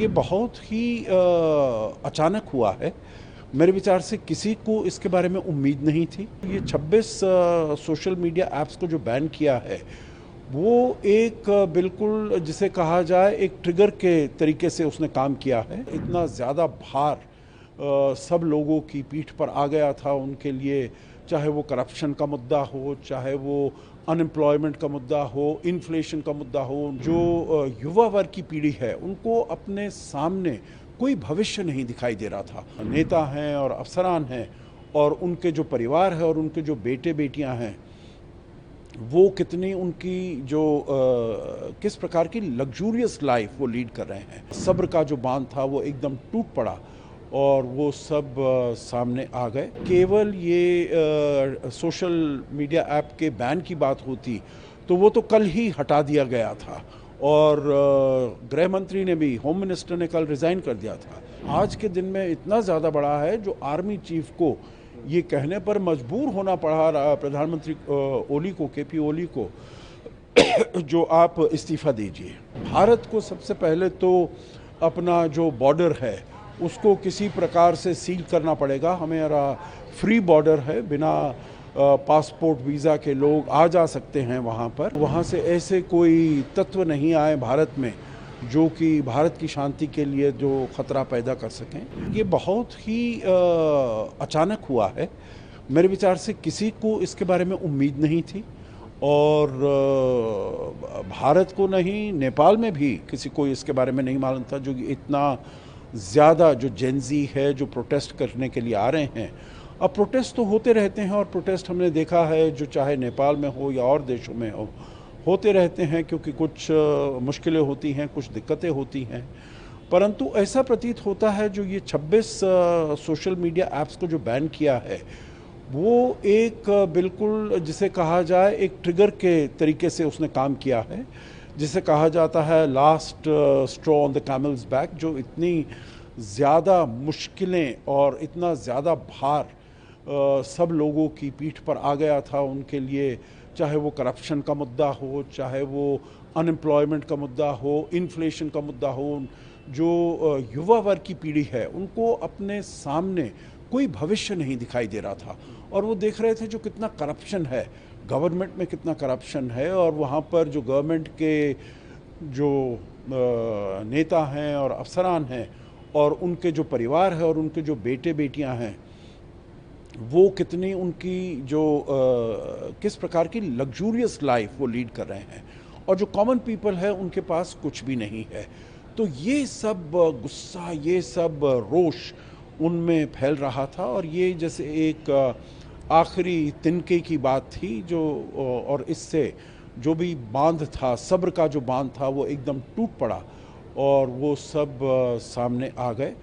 ये बहुत ही अचानक हुआ है। मेरे विचार से किसी को इसके बारे में उम्मीद नहीं थी। ये 26 सोशल मीडिया ऐप्स को जो बैन किया है, वो एक बिल्कुल जिसे कहा जाए एक ट्रिगर के तरीके से उसने काम किया है। इतना ज़्यादा भार सब लोगों की पीठ पर आ गया था उनके लिए, चाहे वो करप्शन का मुद्दा हो, चाहे वो अनएम्प्लॉयमेंट का मुद्दा हो, इन्फ्लेशन का मुद्दा हो। जो युवा वर्ग की पीढ़ी है, उनको अपने सामने कोई भविष्य नहीं दिखाई दे रहा था। नेता हैं और अफसरान हैं और उनके जो परिवार है और उनके जो बेटे बेटियां हैं, वो कितनी उनकी जो किस प्रकार की लग्जूरियस लाइफ वो लीड कर रहे हैं। सब्र का जो बांध था वो एकदम टूट पड़ा और वो सब सामने आ गए। केवल ये सोशल मीडिया ऐप के बैन की बात होती तो वो तो कल ही हटा दिया गया था और गृह मंत्री ने भी, होम मिनिस्टर ने कल रिज़ाइन कर दिया था। आज के दिन में इतना ज़्यादा बड़ा है जो आर्मी चीफ को ये कहने पर मजबूर होना पड़ा प्रधानमंत्री ओली को, केपी ओली को, जो आप इस्तीफ़ा दीजिए। भारत को सबसे पहले तो अपना जो बॉर्डर है उसको किसी प्रकार से सील करना पड़ेगा। हमारा फ्री बॉर्डर है, बिना पासपोर्ट वीज़ा के लोग आ जा सकते हैं वहाँ पर। वहाँ से ऐसे कोई तत्व नहीं आए भारत में जो कि भारत की शांति के लिए जो ख़तरा पैदा कर सकें। ये बहुत ही अचानक हुआ है। मेरे विचार से किसी को इसके बारे में उम्मीद नहीं थी और भारत को नहीं, नेपाल में भी किसी को इसके बारे में नहीं मालूम था। जो इतना ज़्यादा जो जेनजी है जो प्रोटेस्ट करने के लिए आ रहे हैं, अब प्रोटेस्ट तो होते रहते हैं और प्रोटेस्ट हमने देखा है जो चाहे नेपाल में हो या और देशों में हो, होते रहते हैं क्योंकि कुछ मुश्किलें होती हैं, कुछ दिक्कतें होती हैं। परंतु ऐसा प्रतीत होता है जो ये 26 सोशल मीडिया ऐप्स को जो बैन किया है, वो एक बिल्कुल जिसे कहा जाए एक ट्रिगर के तरीके से उसने काम किया है, जिसे कहा जाता है last straw on the camel's back. जो इतनी ज़्यादा मुश्किलें और इतना ज़्यादा भार सब लोगों की पीठ पर आ गया था उनके लिए, चाहे वो करप्शन का मुद्दा हो, चाहे वो अनएम्प्लॉयमेंट का मुद्दा हो, इन्फ्लेशन का मुद्दा हो। जो युवा वर्ग की पीढ़ी है, उनको अपने सामने कोई भविष्य नहीं दिखाई दे रहा था और वो देख रहे थे जो कितना करप्शन है, गवर्नमेंट में कितना करप्शन है और वहाँ पर जो गवर्नमेंट के जो नेता हैं और अफसरान हैं और उनके जो परिवार है और उनके जो बेटे बेटियां हैं, वो कितनी उनकी जो किस प्रकार की लग्जूरियस लाइफ वो लीड कर रहे हैं और जो कॉमन पीपल है उनके पास कुछ भी नहीं है। तो ये सब गुस्सा, ये सब रोष उनमें फैल रहा था और ये जैसे एक आखिरी तिनके की बात थी जो, और इससे जो भी बांध था, सब्र का जो बांध था वो एकदम टूट पड़ा और वो सब सामने आ गए।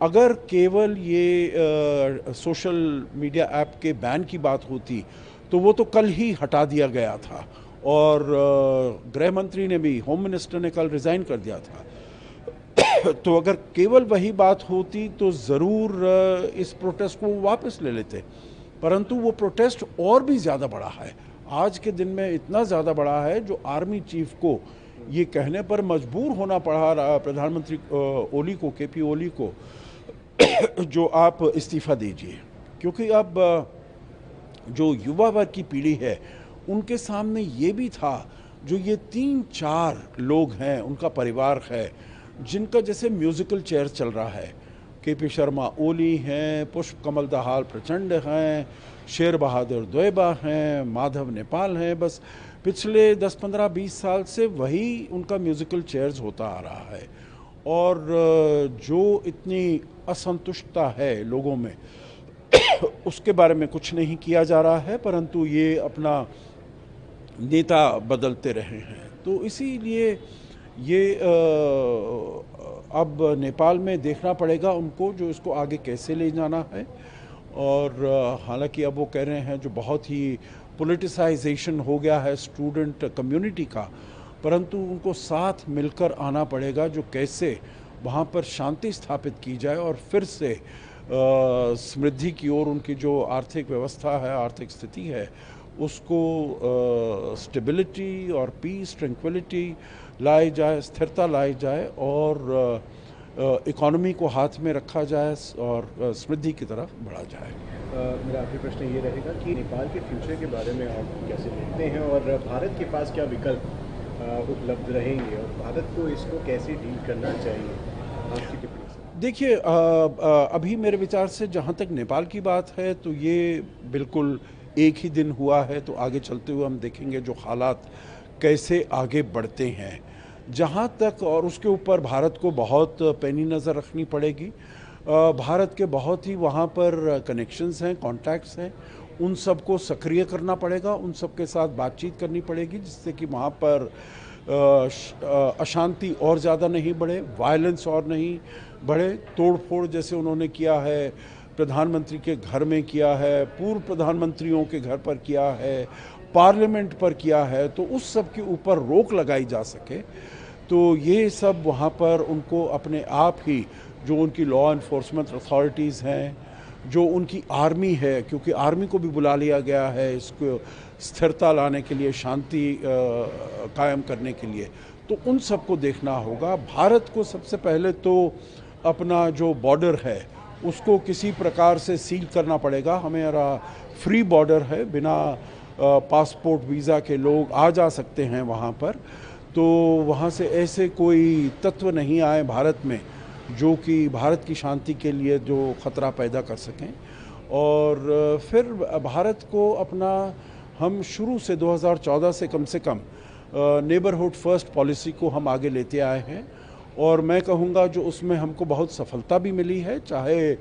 अगर केवल ये सोशल मीडिया ऐप के बैन की बात होती तो वो तो कल ही हटा दिया गया था और गृह मंत्री ने भी, होम मिनिस्टर ने कल रिज़ाइन कर दिया था। तो अगर केवल वही बात होती तो ज़रूर इस प्रोटेस्ट को वापस ले लेते, परंतु वो प्रोटेस्ट और भी ज़्यादा बड़ा है। आज के दिन में इतना ज़्यादा बड़ा है जो आर्मी चीफ को ये कहने पर मजबूर होना पड़ा प्रधानमंत्री ओली को, केपी ओली को, जो आप इस्तीफ़ा दीजिए। क्योंकि अब जो युवा वर्ग की पीढ़ी है उनके सामने ये भी था, जो ये 3-4 लोग हैं, उनका परिवार है, जिनका जैसे म्यूज़िकल चेयर चल रहा है। केपी शर्मा ओली हैं, पुष्प कमल दाहाल प्रचंड हैं, शेर बहादुर द्वेबा हैं, माधव नेपाल हैं। बस पिछले 10, 15, 20 साल से वही उनका म्यूज़िकल चेयर्स होता आ रहा है और जो इतनी असंतुष्टता है लोगों में उसके बारे में कुछ नहीं किया जा रहा है, परंतु ये अपना नेता बदलते रहे हैं। तो इसीलिए ये अब नेपाल में देखना पड़ेगा उनको जो इसको आगे कैसे ले जाना है। और हालांकि अब वो कह रहे हैं जो बहुत ही पॉलिटिसाइजेशन हो गया है स्टूडेंट कम्युनिटी का, परंतु उनको साथ मिलकर आना पड़ेगा जो कैसे वहाँ पर शांति स्थापित की जाए और फिर से समृद्धि की ओर उनकी जो आर्थिक व्यवस्था है, आर्थिक स्थिति है, उसको स्टेबिलिटी और पीस, ट्रैंक्विलिटी लाई जाए, स्थिरता लाई जाए और इकोनॉमी को हाथ में रखा जाए और समृद्धि की तरफ बढ़ा जाए। मेरा आखिरी प्रश्न ये रहेगा कि नेपाल के फ्यूचर के बारे में आप कैसे देखते हैं और भारत के पास क्या विकल्प उपलब्ध रहेंगे और भारत को इसको कैसे डील करना चाहिए, आपकी टिप्पणी से। देखिए, अभी मेरे विचार से जहाँ तक नेपाल की बात है तो ये बिल्कुल एक ही दिन हुआ है, तो आगे चलते हुए हम देखेंगे जो हालात कैसे आगे बढ़ते हैं। जहाँ तक और उसके ऊपर भारत को बहुत पैनी नज़र रखनी पड़ेगी। भारत के बहुत ही वहाँ पर कनेक्शंस हैं, कॉन्टैक्ट्स हैं, उन सब को सक्रिय करना पड़ेगा, उन सब के साथ बातचीत करनी पड़ेगी जिससे कि वहाँ पर अशांति और ज़्यादा नहीं बढ़े, वायलेंस और नहीं बढ़े। तोड़ फोड़ जैसे उन्होंने किया है, प्रधानमंत्री के घर में किया है, पूर्व प्रधानमंत्रियों के घर पर किया है, पार्लियामेंट पर किया है, तो उस सब के ऊपर रोक लगाई जा सके। तो ये सब वहाँ पर उनको अपने आप ही जो उनकी लॉ एनफोर्समेंट अथॉरिटीज़ हैं, जो उनकी आर्मी है, क्योंकि आर्मी को भी बुला लिया गया है इसको स्थिरता लाने के लिए, शांति कायम करने के लिए, तो उन सबको देखना होगा। भारत को सबसे पहले तो अपना जो बॉर्डर है उसको किसी प्रकार से सील करना पड़ेगा। हमारा फ्री बॉर्डर है, बिना पासपोर्ट वीज़ा के लोग आ जा सकते हैं वहाँ पर, तो वहाँ से ऐसे कोई तत्व नहीं आए भारत में जो कि भारत की शांति के लिए जो ख़तरा पैदा कर सकें। और फिर भारत को अपना, हम शुरू से 2014 से कम नेबरहुड फर्स्ट पॉलिसी को हम आगे लेते आए हैं और मैं कहूँगा जो उसमें हमको बहुत सफलता भी मिली है, चाहे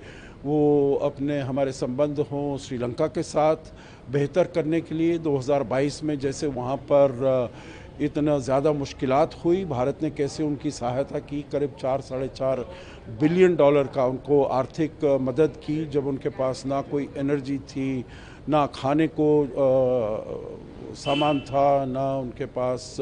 वो अपने हमारे संबंध हों श्रीलंका के साथ बेहतर करने के लिए 2022 में जैसे वहाँ पर इतना ज़्यादा मुश्किलात हुई, भारत ने कैसे उनकी सहायता की, करीब 4-4.5 बिलियन डॉलर का उनको आर्थिक मदद की जब उनके पास ना कोई एनर्जी थी, ना खाने को सामान था, ना उनके पास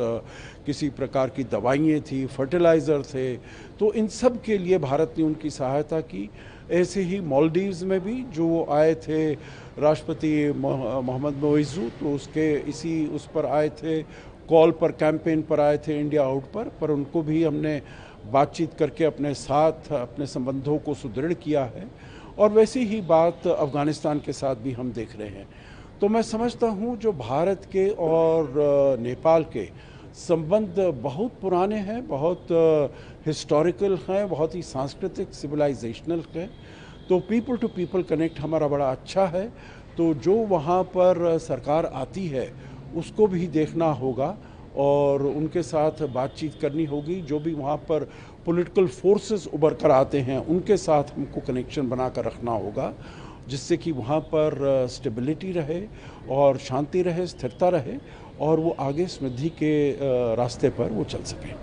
किसी प्रकार की दवाइयाँ थी, फर्टिलाइज़र थे, तो इन सब के लिए भारत ने उनकी सहायता की। ऐसे ही मालदीव्स में भी जो आए थे राष्ट्रपति मोहम्मद मोइज़ू, तो उसके इसी उस पर आए थे, कॉल पर, कैंपेन पर आए थे इंडिया आउट पर उनको भी हमने बातचीत करके अपने साथ अपने संबंधों को सुदृढ़ किया है। और वैसी ही बात अफ़गानिस्तान के साथ भी हम देख रहे हैं। तो मैं समझता हूँ जो भारत के और नेपाल के संबंध बहुत पुराने हैं, बहुत हिस्टोरिकल हैं, बहुत ही सांस्कृतिक सिविलाइजेशनल हैं, तो पीपल टू पीपल कनेक्ट हमारा बड़ा अच्छा है। तो जो वहाँ पर सरकार आती है उसको भी देखना होगा और उनके साथ बातचीत करनी होगी। जो भी वहाँ पर पॉलिटिकल फोर्सेस उभर कर आते हैं उनके साथ हमको कनेक्शन बना कर रखना होगा जिससे कि वहाँ पर स्टेबिलिटी रहे और शांति रहे, स्थिरता रहे और वो आगे समृद्धि के रास्ते पर वो चल सकें।